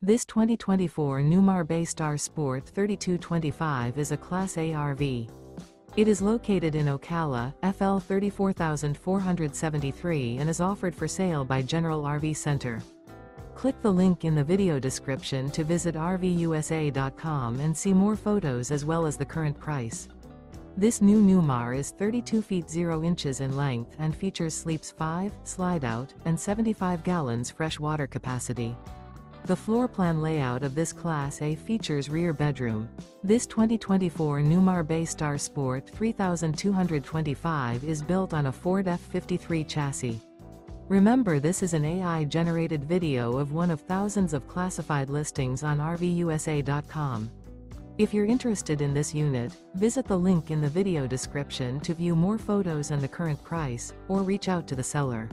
This 2024 Newmar Bay Star Sport 3225 is a Class A RV. It is located in Ocala, FL 34473 and is offered for sale by General RV Center. Click the link in the video description to visit RVUSA.com and see more photos as well as the current price. This new Newmar is 32 feet 0 inches in length and features sleeps 5, slide-out, and 75 gallons fresh water capacity. The floor plan layout of this Class A features rear bedroom. This 2024 Newmar Bay Star Sport 3225 is built on a Ford F-53 chassis. Remember, this is an AI-generated video of one of thousands of classified listings on RVUSA.com. If you're interested in this unit, visit the link in the video description to view more photos and the current price, or reach out to the seller.